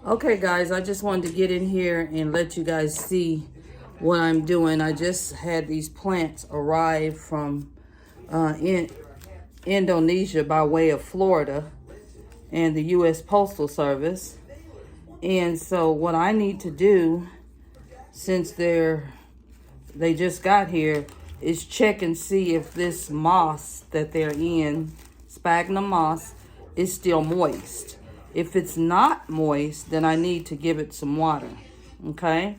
Okay, guys, I just wanted to get in here and let you guys see what I'm doing. I just had these plants arrive from in Indonesia by way of Florida and the U.S. Postal Service. And so what I need to do, since they just got here, is check and see if this moss that they're in, sphagnum moss, is still moist. If it's not moist, then I need to give it some water, okay?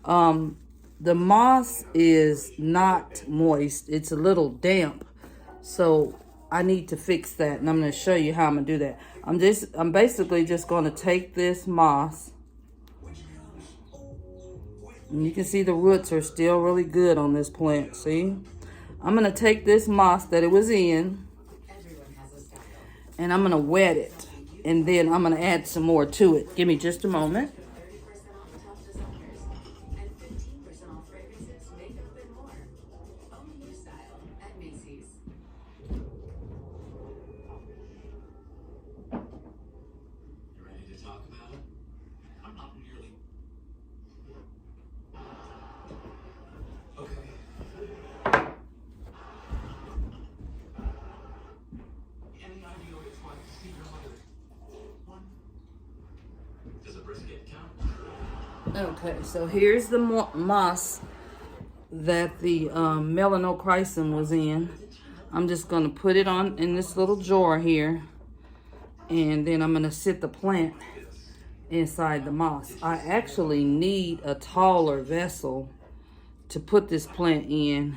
The moss is not moist. It's a little damp. So I need to fix that, and I'm going to show you how I'm going to do that. I'm basically just going to take this moss, and you can see the roots are still really good on this plant, see? I'm going to take this moss that it was in, and I'm going to wet it. And then I'm going to add some more to it. Give me just a moment. Okay, so here's the moss that the melanochrysum was in. I'm just going to put it on in this little jar here, and then I'm going to sit the plant inside the moss. I actually need a taller vessel to put this plant in,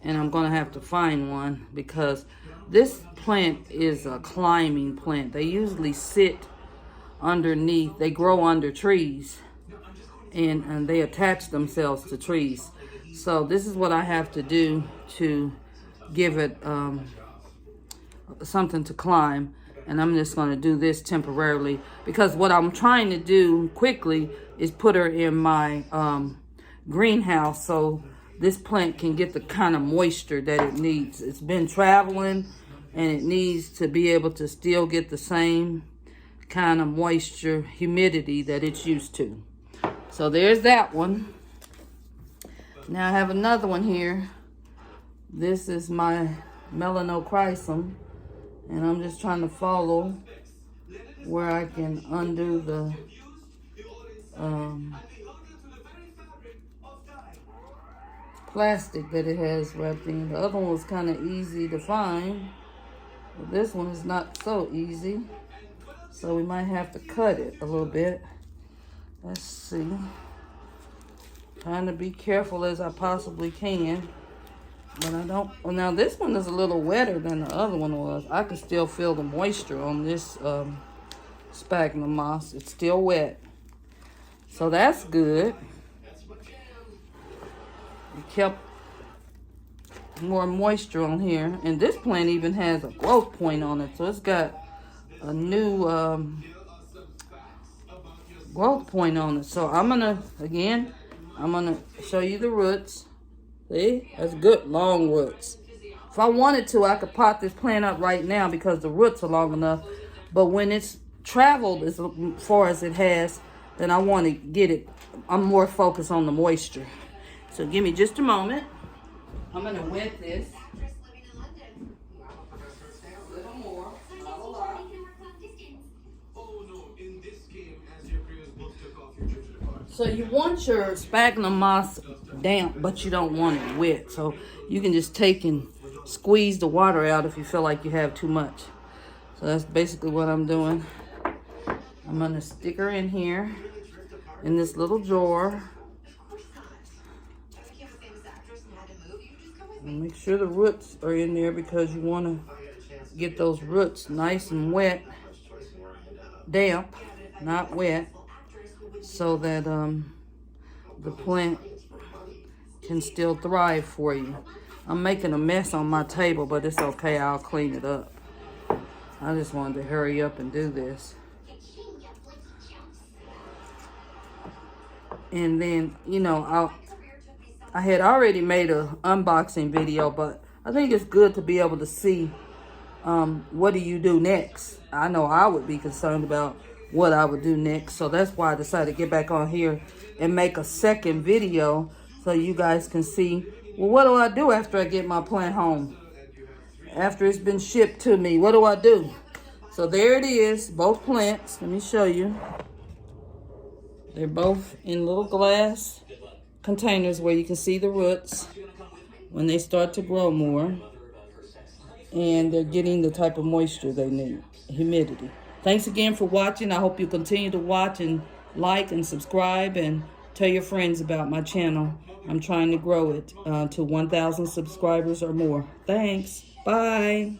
and I'm going to have to find one because this plant is a climbing plant. They usually sit underneath, they grow under trees. And they attach themselves to trees. So this is what I have to do to give it something to climb. And I'm just going to do this temporarily because what I'm trying to do quickly is put her in my greenhouse so this plant can get the kind of moisture that it needs. It's been traveling and it needs to be able to still get the same kind of moisture, humidity that it's used to. So there's that one. Now I have another one here. This is my melanochrysum, and I'm just trying to follow where I can undo the plastic that it has wrapped in. The other one was kind of easy to find, but this one is not so easy. So we might have to cut it a little bit. Let's see. Trying to be careful as I possibly can. But I don't. Well, now this one is a little wetter than the other one was. I can still feel the moisture on this sphagnum moss. It's still wet. So that's good. It kept more moisture on here. And this plant even has a growth point on it. So it's got a new growth point on it. So I'm gonna show you the roots. See, that's good long roots. If I wanted to, I could pot this plant up right now because the roots are long enough. But when it's traveled as far as it has, then I want to get it. I'm more focused on the moisture. So give me just a moment. I'm gonna wet this. So you want your sphagnum moss damp, but you don't want it wet. So you can just take and squeeze the water out if you feel like you have too much. So that's basically what I'm doing. I'm going to stick her in here in this little jar. And make sure the roots are in there because you want to get those roots nice and wet, damp, not wet, so that the plant can still thrive for you. I'm making a mess on my table, but it's okay. I'll clean it up. I just wanted to hurry up and do this. And then, you know, I had already made an unboxing video, but I think it's good to be able to see what do you do next. I know I would be concerned about what I would do next. So that's why I decided to get back on here and make a second video so you guys can see, well, what do I do after I get my plant home? After it's been shipped to me, what do I do? So there it is, both plants. Let me show you. They're both in little glass containers where you can see the roots when they start to grow more. And they're getting the type of moisture they need, humidity. Thanks again for watching. I hope you continue to watch and like and subscribe and tell your friends about my channel. I'm trying to grow it to 1,000 subscribers or more. Thanks. Bye.